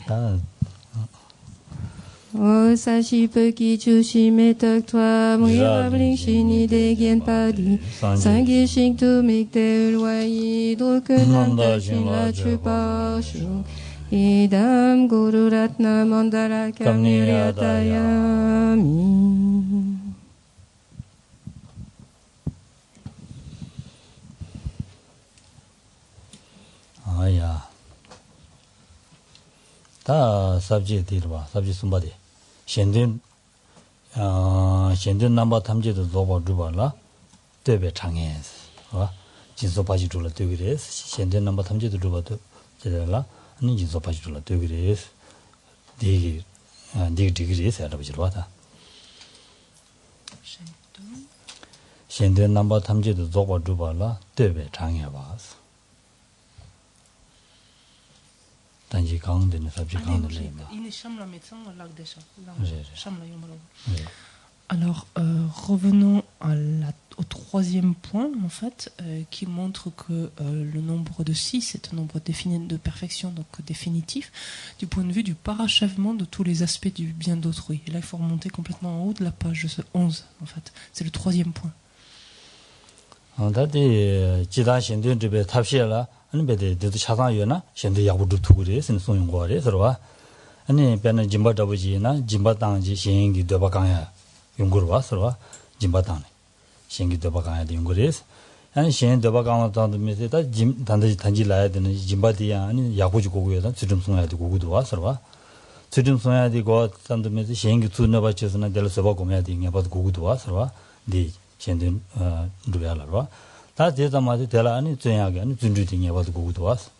O sashi peki chushi metak toi muira bling shini de gen padi sangi shing tu mikte ulwayi drukunam da shinla chupa shung idam guru ratna mandara kamniryatayami. 야. 다 sabji sumbadi. Shendun namba tamje도 zoba druba 되베 장해스. 진소 바지 줄라 되기레스. shendun namba tamje도 druba 되라. 아니 진소 바지 줄라 되기레스. 디기레스 알아보지로 와다. shendun namba tamje도 zoba druba 되베 장해바스. 단지 강원도는 sabji 강원도는 Alors, revenons au troisième point, en fait, qui montre que le nombre de 6 est un nombre défini de perfection, donc définitif, du point de vue du parachèvement de tous les aspects du bien d'autrui. Et là, il faut remonter complètement en haut de la page 11, en fait. C'est le troisième point. 아니 베데도 차상이나 현대 야구도 두고래 선송용 거래 서로와 아니 배는 짐바다부지나 짐바당지 신기 되바강야 용거로 와서와 짐바당 신기 되바강야 용거래스 아니 신 되바강도 메세다 짐 단지 라야 되는 짐바디야 아니 야구지 고고에다 주름 송야 되고 고고도 와서와 주름 송야 되고 산도 메세 신기 투나 바쳐서나 될 서바 고매야 되냐 봐도 고고도 와서와 네 신든 루야라와 다 제자마지 되라 아니 전야게 아니 준주딩에 봐도 고고도 왔어.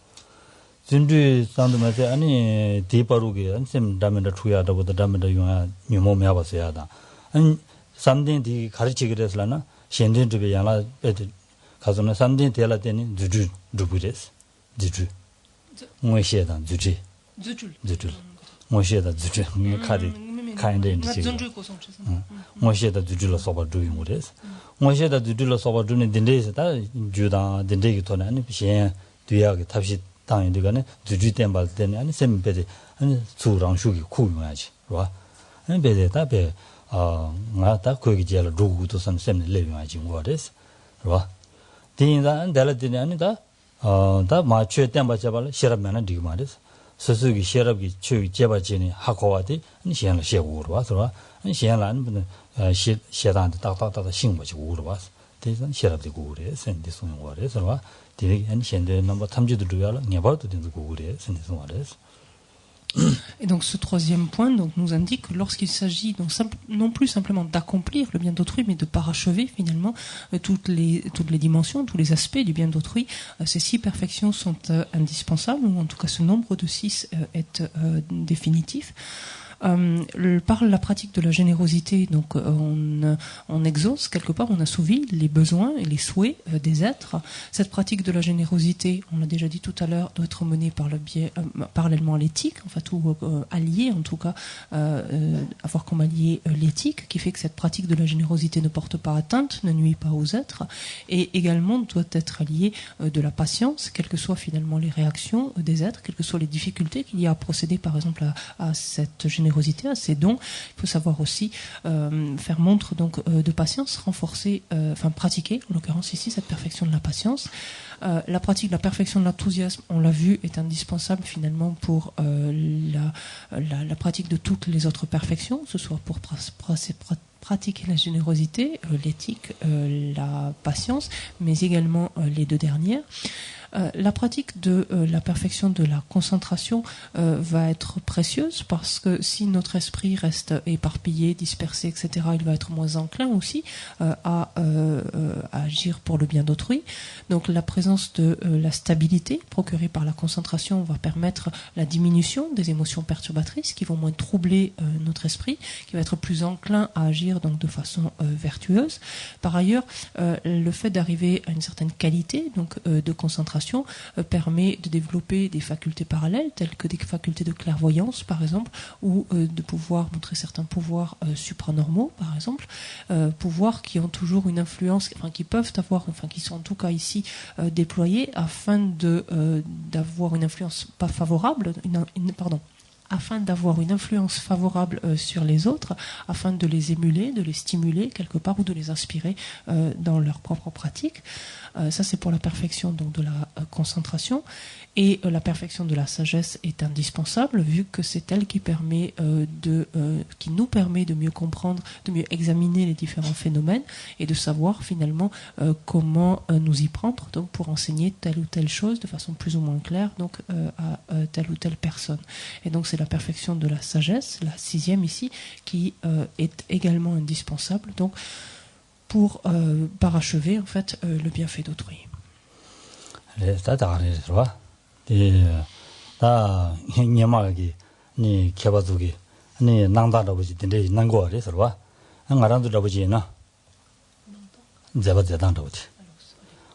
준주 산도마세 아니 디바루게 안셈 담면다 추야다보다 담면다 용야 뉴모메 봐서야다. 아니 삼딘 디 가르치기래서라나 신딘드베 야라 베드 가서는 삼딘 되라 되니 주주 루부레스. 주주. 뭐시에다 주주. 주주. 뭐시에다 주주. 카디 카인데 뭐시에다 주주로 서버 주용 그래서 뭐시에다 주주로 서버 주는 딘데에서다 주다 딘데기 토나 아니 비행 뒤하게 탑시 당연 되가네 주주 땜발 때는 아니 셈베데 아니 수랑 수기 구용하지 봐 아니 베데다 베 나다 거기 제라 루구도 선 셈네 레용하지 뭐래서 봐 딘다 안달라드니 아니다 다 마취 땜발 잡을 시럽면은 되게 말이서 스스기 시럽기 추위 제바지니 하고와디 아니 시행을 시고로 와서 아니 시행라는 분은 시단데 딱딱딱 신고지 우로 와서 대선 시럽디 고래 선디 소용 와래서 되게 아니 현대 넘버 탐지도 줘야 녀바도 된도 고래 선디 소용 와래서 Et donc ce troisième point donc, nous indique que lorsqu'il s'agit donc, non plus simplement d'accomplir le bien d'autrui, mais de parachever finalement toutes les dimensions, tous les aspects du bien d'autrui, ces 6 perfections sont indispensables, ou en tout cas ce nombre de 6 est définitif. Par la pratique de la générosité, donc on exauce quelque part, on assouvit les besoins et les souhaits des êtres. Cette pratique de la générosité, on l'a déjà dit tout à l'heure, doit être menée par le biais parallèlement à l'éthique, en fait, ou alliée en tout cas, avoir comme allié l'éthique, qui fait que cette pratique de la générosité ne porte pas atteinte, ne nuit pas aux êtres, et également doit être alliée de la patience, quelles que soient finalement les réactions des êtres, quelles que soient les difficultés qu'il y a à procéder par exemple à cette générosité, à ces dons. Il faut savoir aussi faire montre donc de patience, renforcer, pratiquer en l'occurrence ici cette perfection de la patience. La pratique de la perfection de l'enthousiasme, on l'a vu, est indispensable finalement pour la pratique de toutes les autres perfections, que ce soit pour pratiquer la générosité, l'éthique, la patience, mais également les 2 dernières. La pratique de la perfection de la concentration va être précieuse parce que si notre esprit reste éparpillé, dispersé, etc., il va être moins enclin aussi à agir pour le bien d'autrui. Donc la présence de la stabilité procurée par la concentration va permettre la diminution des émotions perturbatrices qui vont moins troubler notre esprit, qui va être plus enclin à agir donc de façon vertueuse. Par ailleurs, le fait d'arriver à une certaine qualité donc de concentration permet de développer des facultés parallèles telles que des facultés de clairvoyance par exemple, ou de pouvoir montrer certains pouvoirs supranormaux par exemple, pouvoirs qui ont toujours une influence, qui peuvent avoir, qui sont en tout cas ici déployés afin d'avoir une influence pas favorable, afin d'avoir une influence favorable sur les autres, afin de les émuler, de les stimuler quelque part ou de les inspirer dans leur propre pratique. Ça, c'est pour la perfection donc de la concentration. Et la perfection de la sagesse est indispensable, vu que c'est elle qui qui nous permet de mieux comprendre, de mieux examiner les différents phénomènes et de savoir finalement comment nous y prendre, donc pour enseigner telle ou telle chose de façon plus ou moins claire, donc à telle ou telle personne. Et donc c'est la perfection de la sagesse, la 6e ici, qui est également indispensable, donc pour parachever en fait le bienfait d'autrui. 다 녀마기 니 개바두기 니 낭다라버지 딘데 난고아래 서와 안가란도 라버지나 제바제단도지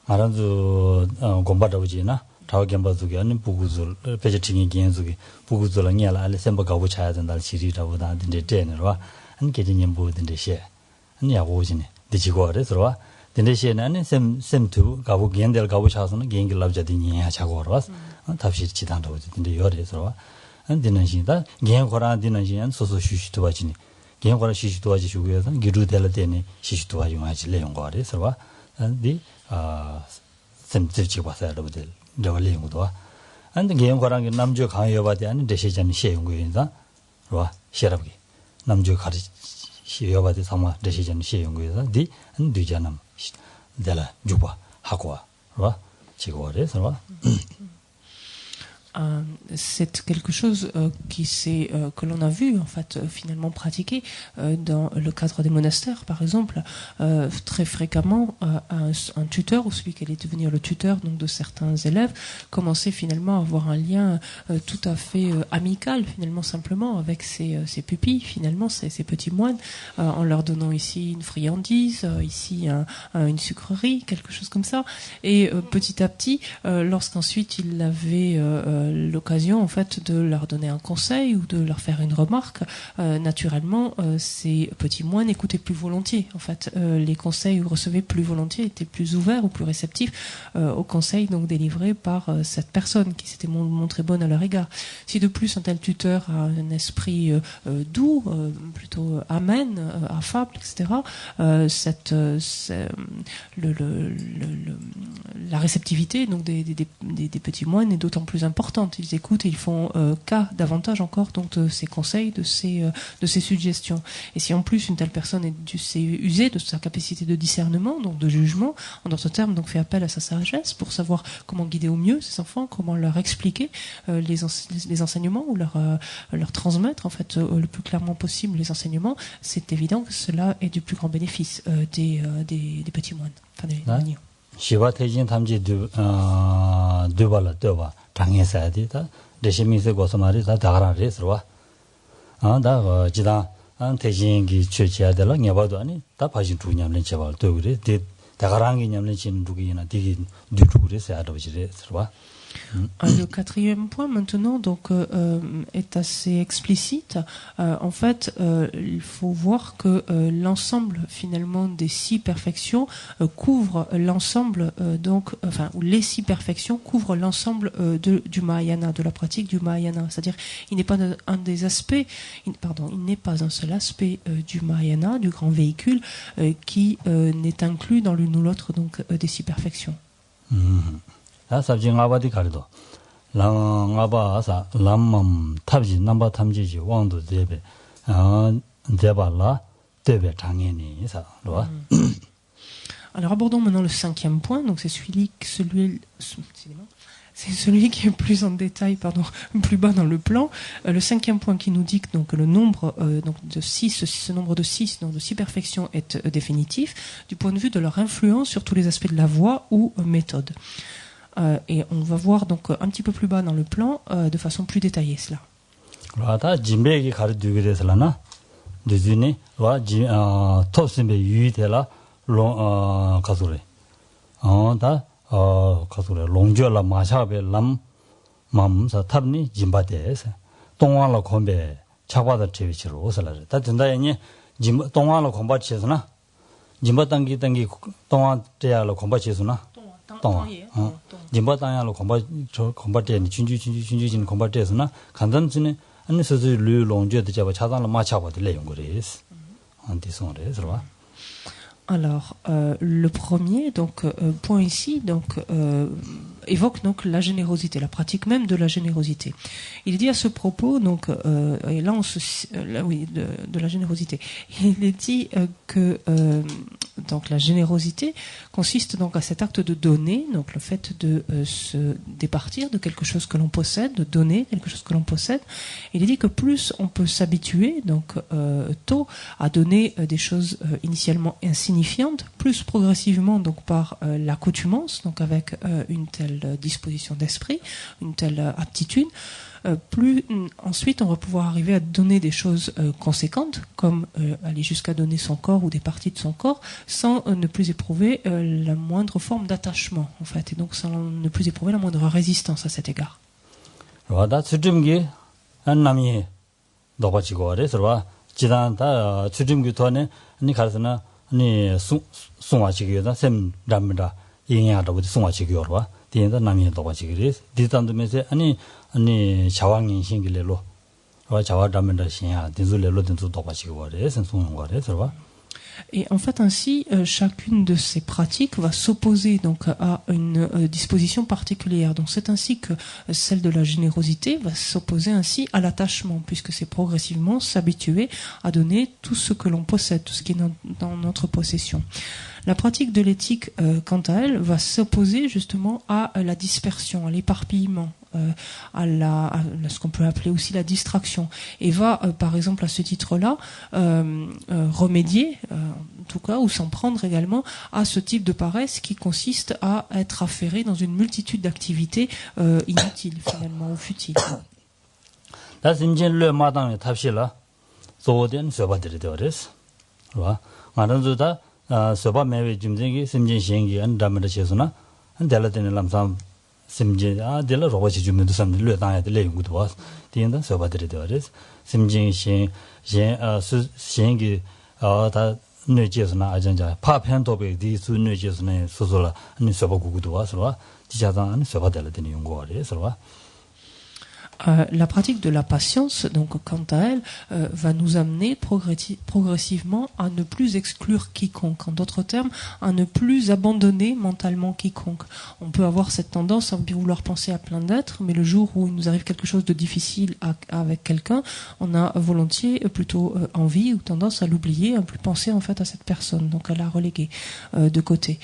아란도 곰바다버지나 타오겐바두기 아니 부구줄 베제팅이 genzu기 부구줄은 냐라 알레 셈바 가고 차야 된다 시리라보다 딘데 데네와 안 게디님 보든데 셰 아니 야고지네 디지고아래 서와 딘데 셰나는 셈투 가고 gen델 가고 차서는 gen길 랍자디니 하자고와 답시 지단도 근데 열에서 안 되는 신다 gen고라 되는 신 소소 쉬쉬도 와지니 gen고라 쉬쉬도 와지고서 기루될 때네 쉬쉬도 와지고 하지 내용 거래서 안디 셈들지 봐서도 될 저걸링도 안데 gen고라는 남주 강요 받이 아니 대시전 시용 거인다 와 시럽기 남주 가리 시여 받이 삼아 대시전 시용 거에서 디 안디잖아 될라 주바 하고 와 지고래서 c'est quelque chose que l'on a vu en fait finalement pratiquer dans le cadre des monastères par exemple très fréquemment un tuteur ou celui qui allait devenir le tuteur donc de certains élèves commençait finalement à avoir un lien tout à fait amical finalement simplement avec ses pupilles finalement ces petits moines en leur donnant ici une friandise ici une sucrerie quelque chose comme ça et petit à petit lorsqu'ensuite il avait l'occasion en fait de leur donner un conseil ou de leur faire une remarque, naturellement ces petits moines écoutaient plus volontiers en fait les conseils ou recevaient plus volontiers, étaient plus ouverts ou plus réceptifs aux conseils donc délivrés par cette personne qui s'était montrée bonne à leur égard. Si de plus un tel tuteur a un esprit doux, plutôt amène, affable, etc., la réceptivité donc des petits moines est d'autant plus importante. Ils écoutent et ils font cas davantage encore donc de ces conseils, de ces suggestions. Et si en plus une telle personne s'est usée de sa capacité de discernement, donc de jugement, en d'autres termes donc fait appel à sa sagesse pour savoir comment guider au mieux ses enfants, comment leur expliquer les enseignements ou leur transmettre en fait le plus clairement possible les enseignements, c'est évident que cela est du plus grand bénéfice des petits moines, enfin des moines. 시바 대진 탐지 두발라 떠봐 당해서야 되다 레시미스 고서 말이 다 다가라래서 다 지다 안 대진기 취해야 될라 녀봐도 아니 다 바진 두냐면 제발 또 그래 다가랑이 냐면 진 누구이나 되게 누구래서 아버지래서 Le 4e point maintenant donc est assez explicite. En fait, il faut voir que l'ensemble finalement des 6 perfections couvre l'ensemble ou les 6 perfections couvrent l'ensemble du Mahayana, de la pratique du Mahayana. C'est-à-dire, il n'est pas il n'est pas un seul aspect du Mahayana, du grand véhicule, qui n'est inclus dans l'une ou l'autre donc des 6 perfections. sabji ngabadi karido ngaba asa lamam tabji namba tamji wangdo debe debala debe tangeni sa lo. Alors abordons maintenant le 5e point, donc c'est celui qui est plus en détail, plus bas dans le plan. Le 5e point qui nous dit que donc le nombre donc de 6, ce nombre de 6, donc de 6 perfections est définitif du point de vue de leur influence sur tous les aspects de la voie ou méthode. Et on va voir donc un petit peu plus bas dans le plan de façon plus détaillée cela. 다 진배기 가르치게 돼서라나 되지니 와 토스베 유이텔라 롱 가소래 다 가소래 롱저라 마샤베 람 맘사 탑니 진바데서 동화로 콤베 차바다 제비치로 오살라 다 된다니 동화로 콤바치에서나 진바 당기 동화 때야로 콤바치에서나 동화 진바 당야로 콤바때 진주진 콤바때에서나 간단진에 아니 소소 류 롱죄도 잡아 차단을 맞춰봐도 내용 그래서 안티송래 그러봐. Alors, le premier point ici évoque donc la générosité, la pratique même de la générosité. Il dit à ce propos et là de la générosité. Il est dit que donc la générosité consiste donc à cet acte de donner, donc le fait de se départir de quelque chose que l'on possède, de donner quelque chose que l'on possède. Il est dit que plus on peut s'habituer tôt à donner des choses initialement insignifiantes, plus progressivement donc par l'accoutumance, donc avec une telle disposition d'esprit, une telle aptitude, plus ensuite on va pouvoir arriver à donner des choses conséquentes, comme aller jusqu'à donner son corps ou des parties de son corps, sans ne plus éprouver la moindre forme d'attachement, en fait, et donc sans ne plus éprouver la moindre résistance à cet égard. Et en fait, ainsi, chacune de ces pratiques va s'opposer donc à une disposition particulière. Donc c'est ainsi que celle de la générosité va s'opposer ainsi à l'attachement, puisque c'est progressivement s'habituer à donner tout ce que l'on possède, tout ce qui est dans notre possession. La pratique de l'éthique, quant à elle, va s'opposer justement à la dispersion, à l'éparpillement, à ce qu'on peut appeler aussi la distraction, et va, par exemple, à ce titre-là, remédier, en tout cas, ou s'en prendre également à ce type de paresse qui consiste à être affairé dans une multitude d'activités inutiles, finalement, ou futiles. soba mewe jumzengi simjin shengi an damada chesuna an dela tene lamsam simjin dela roba chi jumdu samdi lue tanya de le yungu duwa tienda soba dere de wares simjin shengi ta nue chesuna ajanja pa pen tobe di su nue chesuna susula an soba gugu duwa sorwa tichatan an soba dela tene yungu wares sorwa. La pratique de la patience, donc quant à elle, va nous amener progressivement à ne plus exclure quiconque. En d'autres termes, à ne plus abandonner mentalement quiconque. On peut avoir cette tendance à vouloir penser à plein d'êtres, mais le jour où il nous arrive quelque chose de difficile avec quelqu'un, on a volontiers plutôt envie ou tendance à l'oublier, à plus penser en fait à cette personne, donc à la reléguer de côté.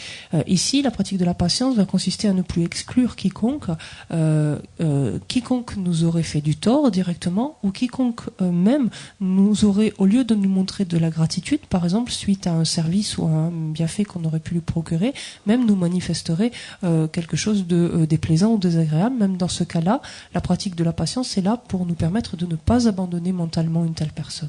Ici, la pratique de la patience va consister à ne plus exclure quiconque, quiconque nous aurait fait du tort directement, ou quiconque même nous aurait, au lieu de nous montrer de la gratitude, par exemple suite à un service ou à un bienfait qu'on aurait pu lui procurer, même nous manifesterait quelque chose de déplaisant ou désagréable. Même dans ce cas-là, la pratique de la patience est là pour nous permettre de ne pas abandonner mentalement une telle personne.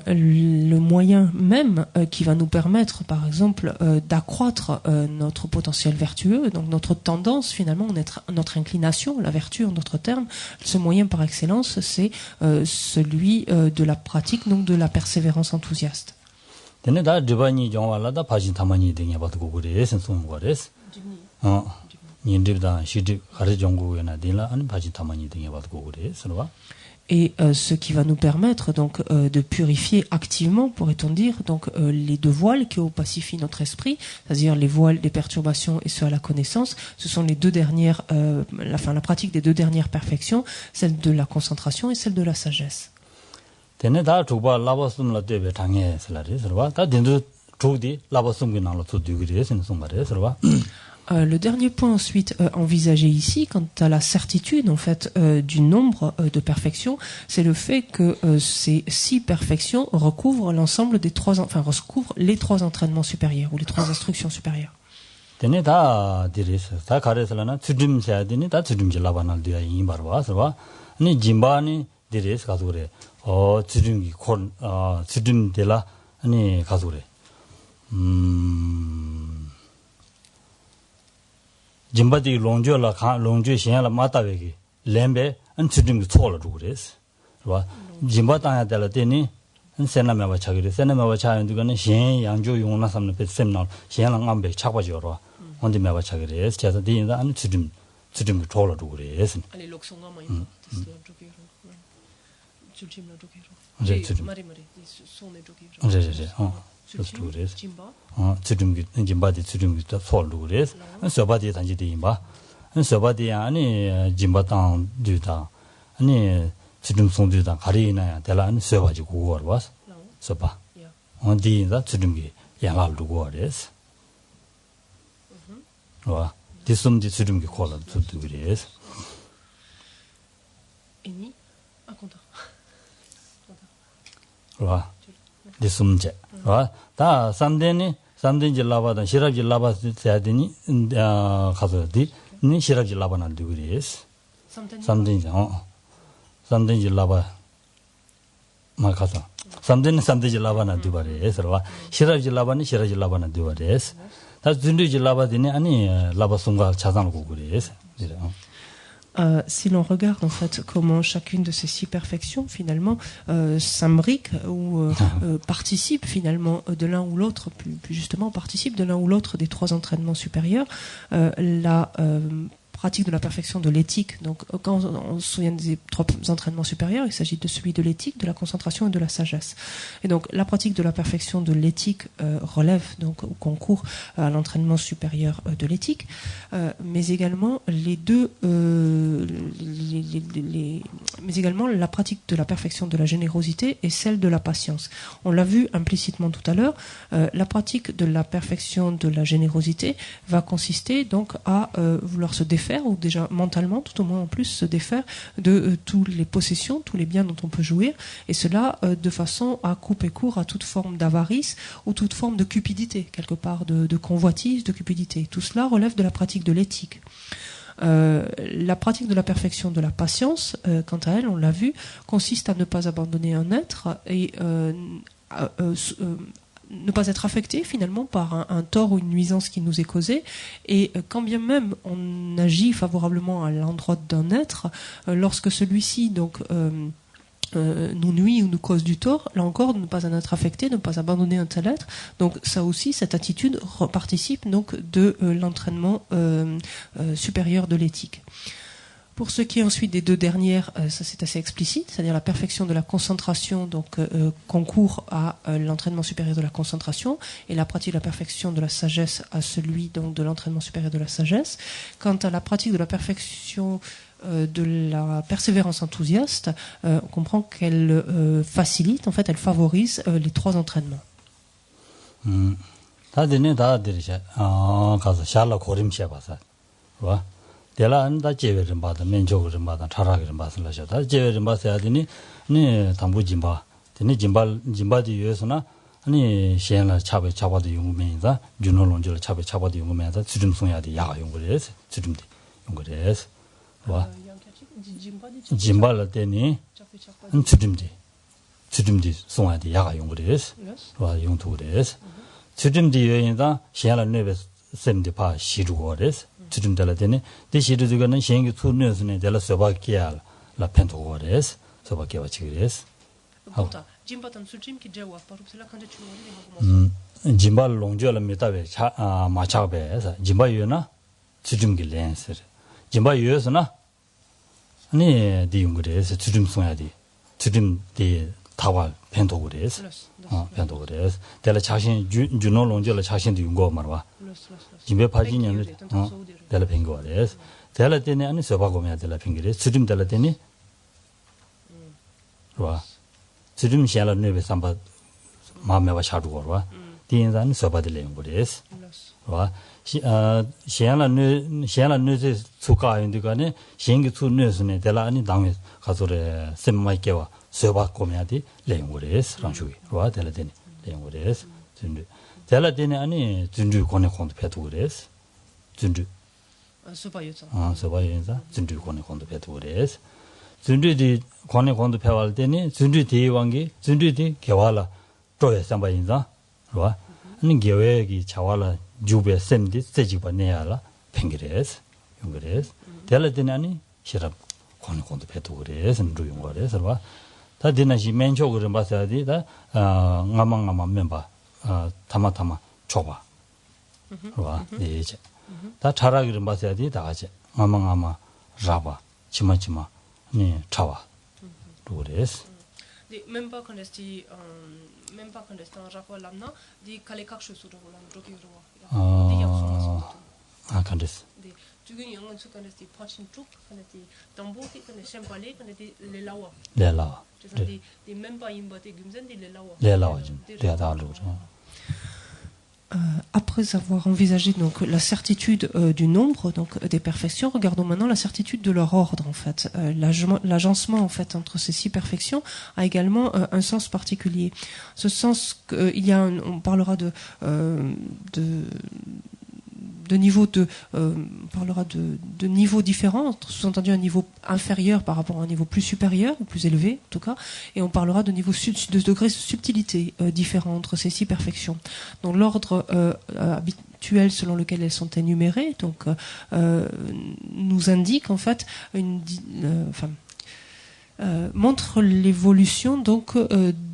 Le moyen même qui va nous permettre, par exemple, d'accroître notre potentiel vertueux, donc notre tendance finalement, notre inclination, la vertu en d'autres termes, ce moyen par excellence, c'est celui de la pratique, donc de la persévérance enthousiaste. Et ce qui va nous permettre donc de purifier activement, pourrait-on dire, donc les deux voiles qui opacifient notre esprit, c'est-à-dire les voiles des perturbations et ceux à la connaissance. Ce sont les deux dernières, la pratique des deux dernières perfections, celle de la concentration et celle de la sagesse. Le dernier point ensuite envisagé ici, quant à la certitude en fait du nombre de perfections, c'est le fait que ces 6 perfections recouvrent l'ensemble des recouvrent les 3 entraînements supérieurs ou les 3 instructions supérieures. Jimbadi longjo la longjo shen la matawegi lembe an chudim ki chola ru res wa jimba ta ya dela teni 세나메와 차기를 세나메와 차는 그거는 신 양조 용나 삼는 셈나 신랑 안배 차바지로 언디메와 차기를 제가 뒤인다 안 주dim 졸어도 그래서 아니 록송가 많이 저기로 줄침로 네, 저기로 말이 손에 저기로 그래서 그래서 주dim 짐바디 주dim 솔도 그래서 서바디 단지디 임바 서바디 아니 짐바당 뒤다 아니 주dim 송뒤다 가리나야 될라는 서바지 고거 와서 서바 어디다 주dim기 양압도 고거래서 와 디숨디 주dim기 콜라 두두 그래서 이니 아 conta 와 디숨제 와다 삼den지 라바다 시랍지 라바 세야되니 가서디 니 시랍지 라바나 두그래서 삼den지 삼den지 라바 마카사 삼den지 라바나 두바레서 와 시랍지 라바니 시랍지 라바나 두바레서 다 준비지 라바디니 아니 라바 송가 차상고 그래서 Si l'on regarde en fait comment chacune de ces 6 perfections finalement s'imbrique ou participe finalement de l'un ou l'autre, plus justement participe de l'un ou l'autre des 3 entraînements supérieurs, la pratique de la perfection de l'éthique. Donc, quand on se souvient des 3 entraînements supérieurs, il s'agit de celui de l'éthique, de la concentration et de la sagesse. Et donc, la pratique de la perfection de l'éthique relève donc au concours à l'entraînement supérieur de l'éthique, mais également mais également la pratique de la perfection de la générosité et celle de la patience. On l'a vu implicitement tout à l'heure. La pratique de la perfection de la générosité va consister donc à vouloir se défaire, ou déjà mentalement, tout au moins en plus, se défaire de toutes les possessions, tous les biens dont on peut jouir, et cela de façon à couper court à toute forme d'avarice ou toute forme de cupidité, quelque part de convoitise, de cupidité. Tout cela relève de la pratique de l'éthique. La pratique de la perfection de la patience, quant à elle, on l'a vu, consiste à ne pas abandonner un être et ne pas être affecté finalement par un tort ou une nuisance qui nous est causée, et quand bien même on agit favorablement à l'endroit d'un être, lorsque celui-ci donc nous nuit ou nous cause du tort, là encore, de ne pas en être affecté, de ne pas abandonner un tel être. Donc ça aussi, cette attitude participe donc de l'entraînement supérieur de l'éthique. Pour ce qui est ensuite des 2 dernières, ça c'est assez explicite, c'est-à-dire la perfection de la concentration, donc concourt à l'entraînement supérieur de la concentration, et la pratique de la perfection de la sagesse à celui donc de l'entraînement supérieur de la sagesse. Quant à la pratique de la perfection de la persévérance enthousiaste, on comprend qu'elle facilite, en fait, elle favorise les 3 entraînements. Dela anda jeverin bada menjogerin bada charagerin basla shata jeverin basa adini ni tambu jimba teni jimba di yesuna ani shenla chabe chabade yungmenza junolonjol chabe chabade yungmenza tsujum songya di ya yungres tsujum di yungres wa jimba la teni tsujum di songya di ya yungres wa yungtugres tsujum di yeinda shenla nebe semdi pa shirugores 지금 달라되네. 대시르드가는 시행기 투르스네 달라 서바키알 라 펜토고레스 서바키와 치그레스. Conta, Jimbatam Sujim qui jawa par cela quand tu vois Jimbal lonjola metabe machabe Jimba yuna Sujimgi lenser. Jimba yusna 아니 디 용그레스 주름 송야디 주름 디 타왈 펜토고레스 펜토고레스 달라 자신 주노론절라 자신도 용거 말와 집에 파지냐는 달라 펜고레스 달라 때네 아니 서바고메 달라 펜게레스 주름 달라 때네 와 주름 샬라 네베 삼바 마메와 샤두고와 디인산 서바들레 용고레스 와 시안라 누제 수가인데가네 신기 투뇌스네 데라니 당에 가서래 셈마이케와 서바고메아디 레용고레스 랑슈기 와 데라데니 레용고레스 준주 데라데니 아니 준주 코네 콘도 페토고레스 준주 서바요자 준주 코네 콘도 페토고레스 준주디 코네 콘도 페왈 데니 준주 대왕기 준주디 개와라 쪼에 삼바인자 와 아니 개외기 자와라 주베 셈디 세지바 내야라 팽그레스 용그레스 델라데나니 시랍 코네 콘도 페토고레스 누용거레스 와 다 되나지 맨쪽으로 봐서야 돼다 nga마 멤버 타마 줘봐 와 이제 다 잘하기를 봐서야 돼다 같이 nga마 잡아 치마치마 네 차와 그래서 même pas quand est même pas quand est en Japon là non dit calé quelque chose sur le drogué 아 간댔어 지금 영은 quand est punching truc quand est tambour quand est chambale quand est les lawa des même pas imboté gumzen les lawa 좀 대하다 알고 Après avoir envisagé donc la certitude du nombre donc des perfections, regardons maintenant la certitude de leur ordre en fait. L'agencement en fait entre ces 6 perfections a également un sens particulier. Ce sens qu'il y a on parlera de niveau parlera de niveaux différents, sous-entendu un niveau inférieur par rapport à un niveau plus supérieur ou plus élevé en tout cas, et on parlera de degrés de subtilité différents entre ces 6 perfections. Donc l'ordre habituel selon lequel elles sont énumérées donc nous indique en fait montre l'évolution donc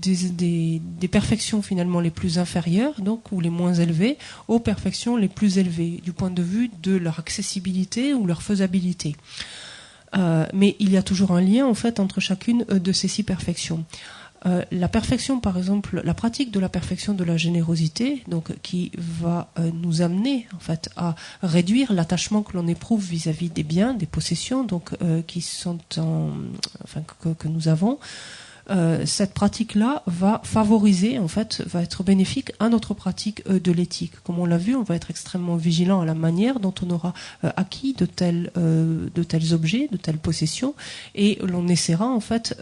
des perfections finalement les plus inférieures donc ou les moins élevées aux perfections les plus élevées du point de vue de leur accessibilité ou leur faisabilité. Mais il y a toujours un lien en fait entre chacune de ces 6 perfections. La perfection, par exemple, la pratique de la perfection de la générosité, donc qui va nous amener en fait à réduire l'attachement que l'on éprouve vis-à-vis des biens, des possessions, donc qui sont que nous avons. Cette pratique-là va favoriser, en fait, va être bénéfique à notre pratique de l'éthique. Comme on l'a vu, on va être extrêmement vigilant à la manière dont on aura acquis de tels objets, de telles possessions, et l'on essaiera, en fait,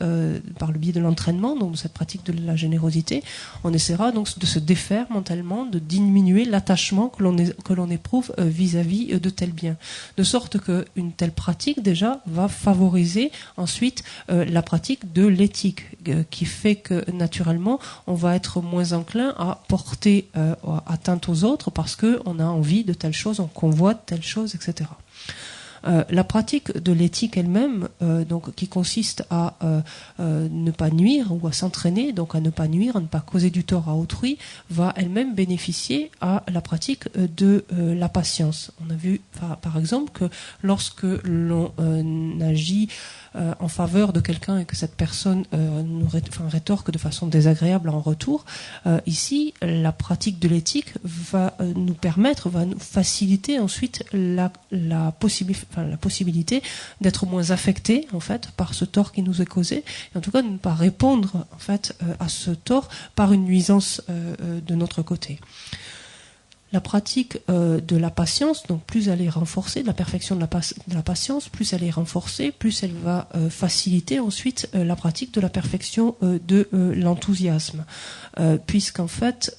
par le biais de l'entraînement, donc de cette pratique de la générosité, on essaiera donc de se défaire mentalement, de diminuer l'attachement que l'on éprouve vis-à-vis de tels biens. De sorte qu'une telle pratique, déjà, va favoriser ensuite la pratique de l'éthique, qui fait que naturellement on va être moins enclin à porter atteinte aux autres parce qu'on a envie de telle chose, on convoite telle chose, etc. La pratique de l'éthique elle-même, donc qui consiste à ne pas nuire ou à s'entraîner, donc à ne pas nuire, à ne pas causer du tort à autrui, va elle-même bénéficier à la pratique de la patience. On a vu par exemple que lorsque l'on agit en faveur de quelqu'un et que cette personne nous rétorque de façon désagréable en retour, ici la pratique de l'éthique va nous permettre, va nous faciliter ensuite la possibilité d'être moins affecté en fait par ce tort qui nous est causé, et en tout cas de ne pas répondre en fait à ce tort par une nuisance de notre côté. La pratique de la patience, donc plus elle est renforcée, de la perfection de la patience, plus elle est renforcée, plus elle va faciliter ensuite la pratique de la perfection de l'enthousiasme. Puisqu'en fait,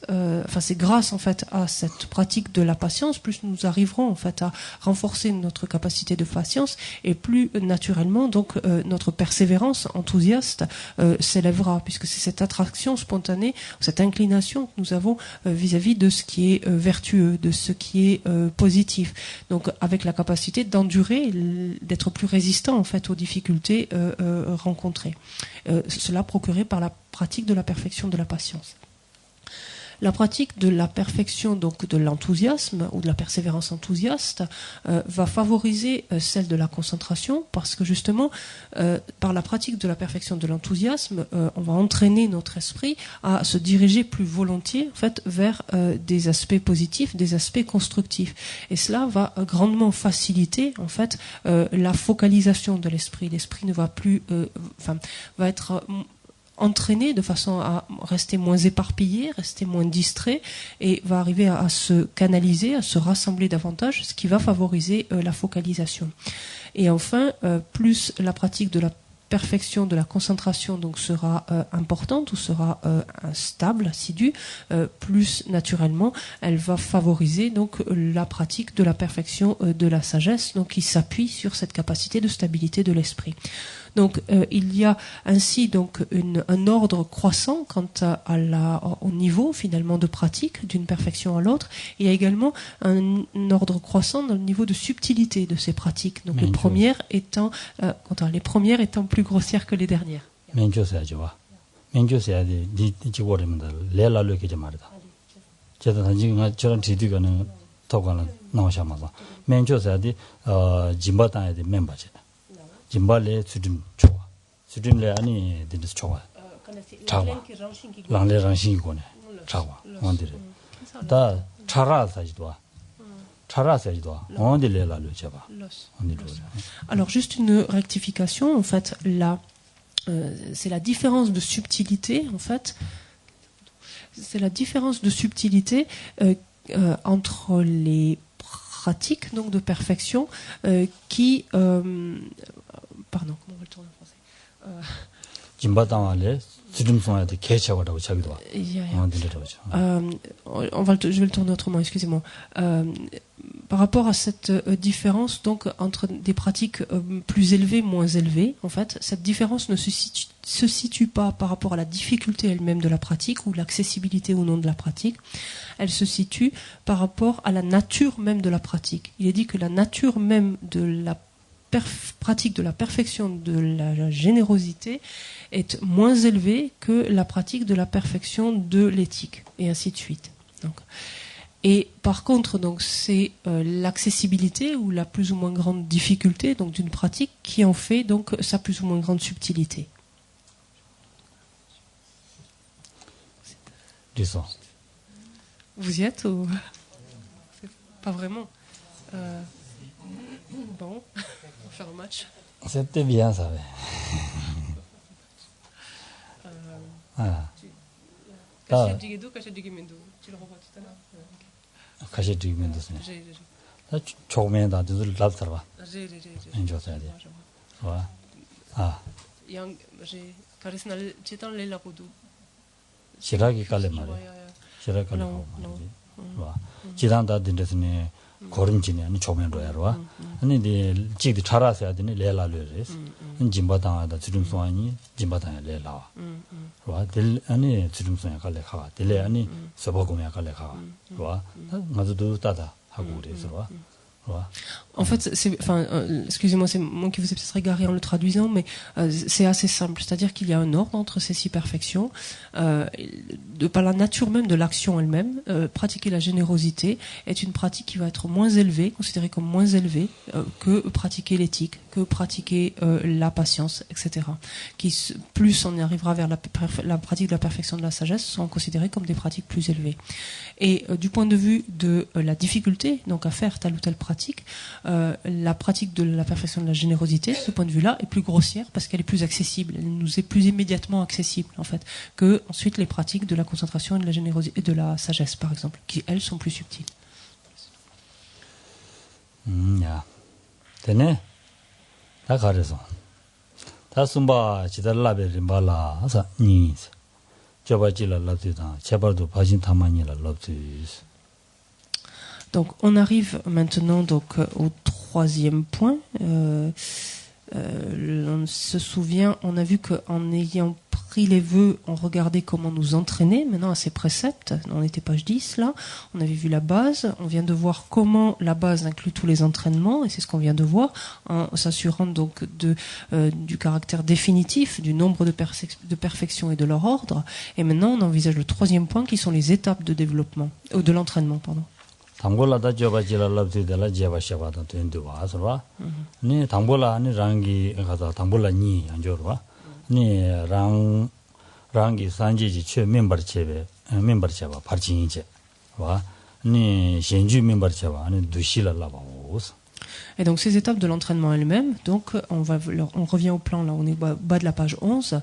c'est grâce en fait à cette pratique de la patience, plus nous arriverons en fait à renforcer notre capacité de patience, et plus naturellement donc notre persévérance enthousiaste s'élèvera, puisque c'est cette attraction spontanée, cette inclination que nous avons vis-à-vis de ce qui est vertueux, de ce qui est positif. Donc avec la capacité d'endurer, d'être plus résistant en fait aux difficultés rencontrées. Cela procuré par la pratique de la perfection de la patience. La pratique de la perfection donc de l'enthousiasme ou de la persévérance enthousiaste va favoriser celle de la concentration, parce que justement par la pratique de la perfection de l'enthousiasme on va entraîner notre esprit à se diriger plus volontiers en fait vers des aspects positifs, des aspects constructifs, et cela va grandement faciliter en fait la focalisation de l'esprit. L'esprit ne va plus va être entraîné de façon à rester moins éparpillé, rester moins distrait, et va arriver à se canaliser, à se rassembler davantage, ce qui va favoriser la focalisation. Et enfin, plus la pratique de la perfection de la concentration donc sera importante ou sera stable, assidue, plus naturellement elle va favoriser donc la pratique de la perfection de la sagesse, donc qui s'appuie sur cette capacité de stabilité de l'esprit. Donc il y a ainsi donc un ordre croissant quant au niveau finalement de pratique d'une perfection à l'autre. Il y a également un ordre croissant dans le niveau de subtilité de ces pratiques. Donc les premières étant plus grossières que les dernières. menjosa jowa menjosa di jiworimda lela loke jamarda 제가 단지가 저런 디디가는 토가는 나오셔마서 menjosa di 짐바다에 멤버지 짐발레 수dim 좋아 수dim레 아니 딘스 좋아 차와 랑레 랑싱이고네 차와 원디레 다 차라사지도아 차라사지도아 원디레라로 제바 원디레. Alors juste une rectification, en fait là c'est la différence de subtilité, en fait c'est la différence de subtilité entre les pratiques donc de perfection qui pardon, comment on va le tourner en français 짐바당할래 수dim송한테 개차고라고 자기도 와. je vais le tourner autrement, excusez-moi. Par rapport à cette différence donc entre des pratiques plus élevées, moins élevées, en fait, cette différence ne se situe pas par rapport à la difficulté elle-même de la pratique ou l'accessibilité ou non de la pratique. Elle se situe par rapport à la nature même de la pratique. Il est dit que la nature même de la pratique de la perfection de la générosité est moins élevée que la pratique de la perfection de l'éthique, et ainsi de suite. Donc, et par contre, donc, c'est l'accessibilité ou la plus ou moins grande difficulté donc, d'une pratique qui en fait donc, sa plus ou moins grande subtilité. Vous y êtes ou pas vraiment bon, on va faire un match. C'était bien ça. Cachette du Mendo. Tu le revois tout à l'heure. Cachette du Mendo. J'ai. 처음에 나도 랍서봐. J'ai. 인조사야 돼. 와. 아. 양 j'ai 카리스날 제탄 레라고도. 시라기 깔래 말이야. 시라기 깔래. 와. 지단다 딘데스네 고름지네 아니 조면로야로와. 아니 네 지기 잘하셔야 되네 레라르레스. 짐바당하다 주름소아니 짐바당에 레라와. 와. 딜 아니 주름소야 깔래 가와. 딜레 아니 서버고야 깔래 가와. 와. 맞아도 따다. En fait, excusez-moi, c'est moi qui vous ai peut-être égaré en le traduisant, mais c'est assez simple. C'est-à-dire qu'il y a un ordre entre ces 6 perfections. De par la nature même de l'action elle-même, pratiquer la générosité est une pratique qui va être moins élevée, considérée comme moins élevée que pratiquer l'éthique, que pratiquer la patience, etc. Plus on y arrivera vers la pratique de la perfection de la sagesse, seront considérées comme des pratiques plus élevées. Et du point de vue de la difficulté, donc à faire telle ou telle pratique, la pratique de la perfection de la générosité, de ce point de vue-là, est plus grossière parce qu'elle est plus accessible, elle nous est plus immédiatement accessible en fait, que ensuite les pratiques de la concentration et de la générosité et de la sagesse par exemple, qui elles sont plus subtiles. 야, 되네. 다 가려서. 다 숨바 지달라베 말라 하사 니. 저바지라 랍지다. 제발도 바진 타만이라 랍지. Donc on arrive maintenant donc au 3e point. On se souvient, on a vu qu'en ayant pris les vœux, on regardait comment nous entraîner maintenant à ces préceptes. On était page 10 là, on avait vu la base, on vient de voir comment la base inclut tous les entraînements, et c'est ce qu'on vient de voir, en s'assurant donc du caractère définitif, du nombre de perfections et de leur ordre. Et maintenant on envisage le 3e point qui sont les étapes de développement, de l'entraînement, pardon. 당볼라다 저바지라 랍지데라 제바샤바다 된도 와서와 네 당볼라 아니 랑기 가다 당볼라 니 안저와 네 랑기 산지지 최 멤버체베 멤버체바 파르진이제 와네 신주 멤버체바 아니 두실라라바오스. Et donc ces étapes de l'entraînement elles-mêmes, donc on revient au plan là, on est bas de la page 11,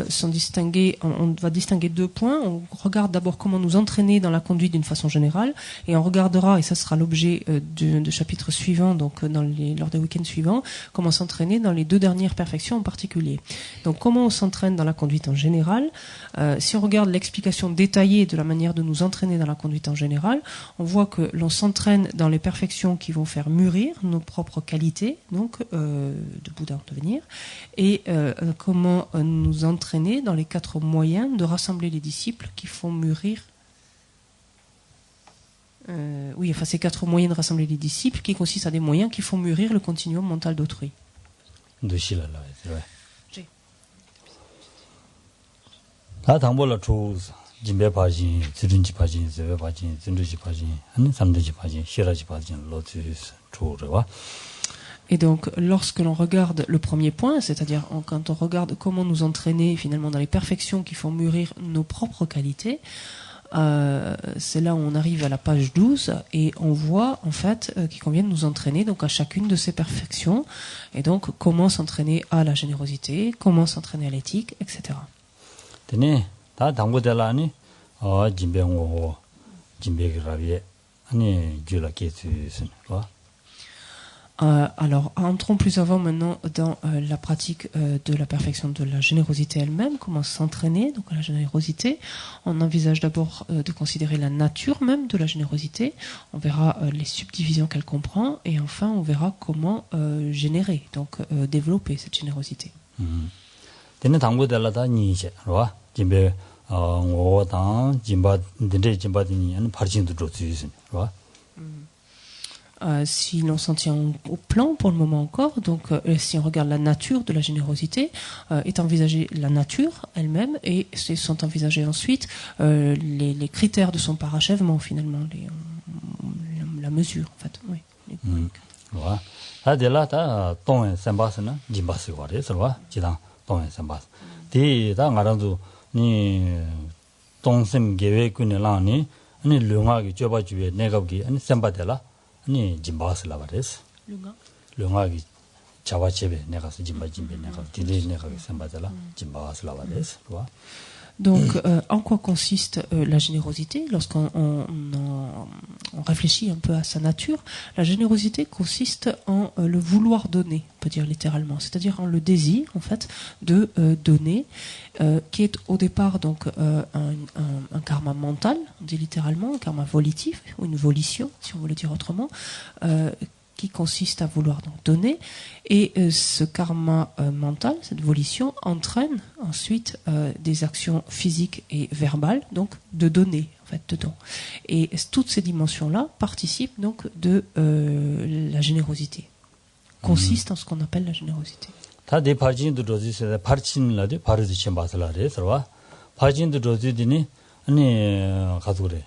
sont distingués, on va distinguer 2 points. On regarde d'abord comment nous entraîner dans la conduite d'une façon générale, et on regardera, et ça sera l'objet de chapitre suivant, donc lors des week-ends suivants, comment s'entraîner dans les 2 dernières perfections en particulier. Donc comment on s'entraîne dans la conduite en général. Si on regarde l'explication détaillée de la manière de nous entraîner dans la conduite en général, on voit que l'on s'entraîne dans les perfections qui vont faire mûrir nos propres qualités, donc de Bouddha en devenir, et comment nous entraîner dans les 4 moyens de rassembler les disciples qui font mûrir. Ces 4 moyens de rassembler les disciples qui consistent à des moyens qui font mûrir le continuum mental d'autrui. 다 당보라 초스 진배 바진 지든지 바진 제배 바진 진두지 바진 아니 삼두지 바진 시라지 바진 로트스 초르와. Et donc, lorsque l'on regarde le premier point, c'est-à-dire quand on regarde comment nous entraîner finalement dans les perfections qui font mûrir nos propres qualités, c'est là où on arrive à la page 12 et on voit en fait qu'il convient de nous entraîner donc à chacune de ces perfections et donc comment s'entraîner à la générosité, comment s'entraîner à l'éthique, etc. 되네. 다 당보달라니 진배고 진배기라비에 아니 줄라케스는 와. Alors, entrons plus avant maintenant dans la pratique de la perfection de la générosité elle-même, comment s'entraîner donc à la générosité. On envisage d'abord de considérer la nature même de la générosité, on verra les subdivisions qu'elle comprend, et enfin on verra comment générer, donc développer cette générosité. 되네 당보달라다 니제 와. 진배 오당 진바 딘데 진바디니 아니 파르진도 조지스 와. Si l'on s'en tient au plan pour le moment encore, donc si on regarde la nature de la générosité, est envisagée la nature elle-même et sont envisagés ensuite les critères de son parachèvement finalement, la mesure en fait. Oui. 와. 다들라 다 동에 셈바스나 진바스 거래서 와. 지당 동에 셈바스. 디다 가라도 니 동심 계획군이라니 아니 룡하기 줘봐주에 내가기 아니 셈바데라 아니 진바스라 말했어. 룡하기 자와체베 내가서 진바진베 내가 디디 내가 셈바데라 진바스라 말했어. 와. Donc, en quoi consiste la générosité? Lorsqu'on on réfléchit un peu à sa nature, la générosité consiste en le vouloir donner, on peut dire littéralement, c'est-à-dire en le désir, en fait, de donner, qui est au départ donc un karma mental, on dit littéralement, un karma volitif, ou une volition, si on veut le dire autrement, qui consiste à vouloir donc donner, et ce karma mental, cette volition, entraîne ensuite des actions physiques et verbales, donc de donner, en fait, de don. Et toutes ces dimensions-là participent donc de la générosité, consistent en ce qu'on appelle la générosité. 다들 파진도 로지세 파르친라데 파르지 쳔바슬라데 서와 파진도 로지디니 아니 가도래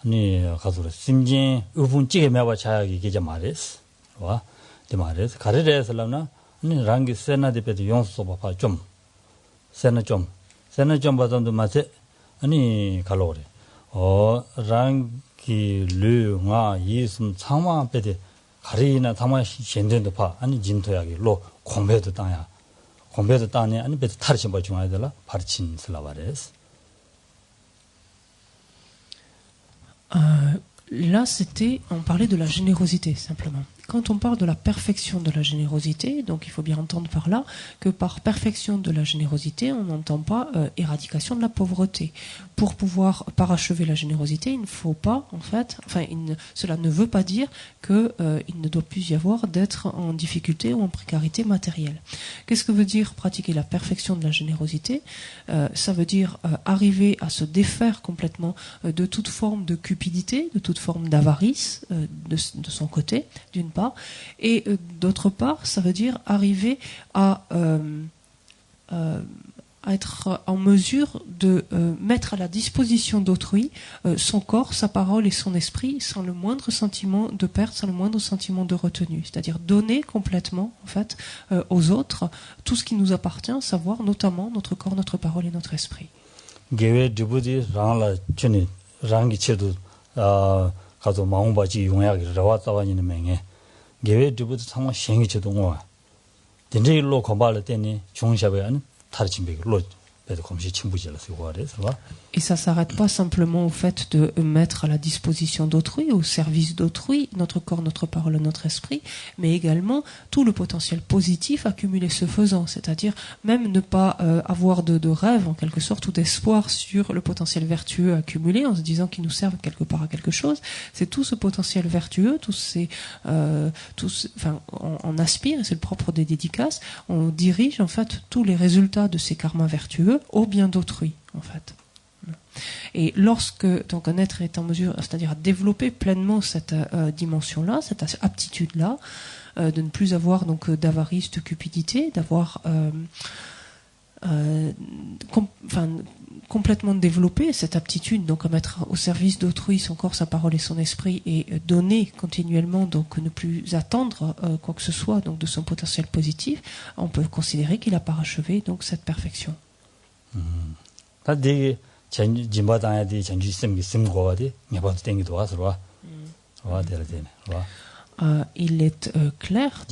아니 가도래 심진 우분 찌게 매바 차야기 계자 말했어 와 대말에서 가르레서라나 아니 랑기 세나데베도 용서 봐봐 좀 세나 좀 받던도 마세 아니 갈로래 랑기 르가 예숨 상마 베데 가리나 담아 현전도 봐 아니 진토야기 로 공배도 땅야 공배도 땅에 아니 베데 타르신 바 중앙에들라 파르친 슬라바레스. Là, on parlait de la générosité, simplement. Quand on parle de la perfection de la générosité, donc il faut bien entendre par là que par perfection de la générosité, on n'entend pas éradication de la pauvreté. Pour pouvoir parachever la générosité, il ne faut pas, en fait, cela ne veut pas dire qu'il ne doit plus y avoir d'être en difficulté ou en précarité matérielle. Qu'est-ce que veut dire pratiquer la perfection de la générosité? Ça veut dire arriver à se défaire complètement de toute forme de cupidité, de toute forme d'avarice de son côté, d'une part, et d'autre part, ça veut dire arriver à être en mesure de mettre à la disposition d'autrui son corps, sa parole et son esprit sans le moindre sentiment de perte, sans le moindre sentiment de retenue. C'est-à-dire donner complètement, en fait, aux autres tout ce qui nous appartient, savoir notamment notre corps, notre parole et notre esprit. 가서 마음바지 용약이 라와따와니는 맹에 계획부터 정말 생이 저동와 된제일로 거발을 때니 중샤베 안 타르침베로 배도 검시 침부지를 쓰고 하래서 봐. Et ça s'arrête pas simplement au fait de mettre à la disposition d'autrui, au service d'autrui, notre corps, notre parole, notre esprit, mais également tout le potentiel positif accumulé ce faisant, c'est-à-dire même ne pas avoir de rêve en quelque sorte ou d'espoir sur le potentiel vertueux accumulé en se disant qu'il nous servent quelque part à quelque chose. C'est tout ce potentiel vertueux, on aspire, et c'est le propre des dédicaces, on dirige en fait tous les résultats de ces karmas vertueux au bien d'autrui en fait. Et lorsque donc un être est en mesure, c'est-à-dire à développer pleinement cette dimension-là, cette aptitude-là, de ne plus avoir donc d'avarice, de cupidité, d'avoir complètement développer cette aptitude donc à mettre au service d'autrui son corps, sa parole et son esprit et donner continuellement, donc ne plus attendre quoi que ce soit donc de son potentiel positif, on peut considérer qu'il a parachevé donc cette perfection. Il est clair.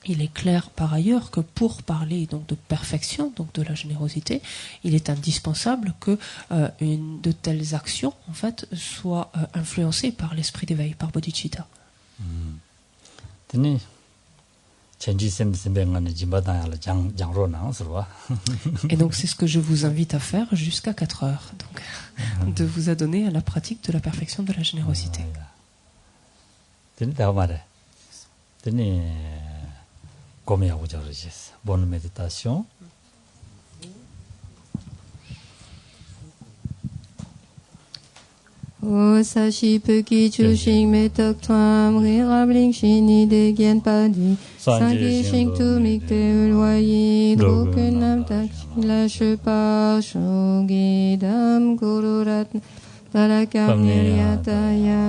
Il est clair par ailleurs que pour parler donc de perfection, donc de la générosité, il est indispensable que une de telles actions en fait soient influencées par l'esprit d'éveil, par bodhicitta. Et donc c'est ce que je vous invite à faire jusqu'à 4 heures, donc de vous adonner à la pratique de la perfection de la générosité. Bonne méditation. O sashi puki chushin metok twam rirabling shini de gen padi sangi shing tu mikte ulwayi drokunam tak lâche pas shogi dam gururat tarakam niryataya.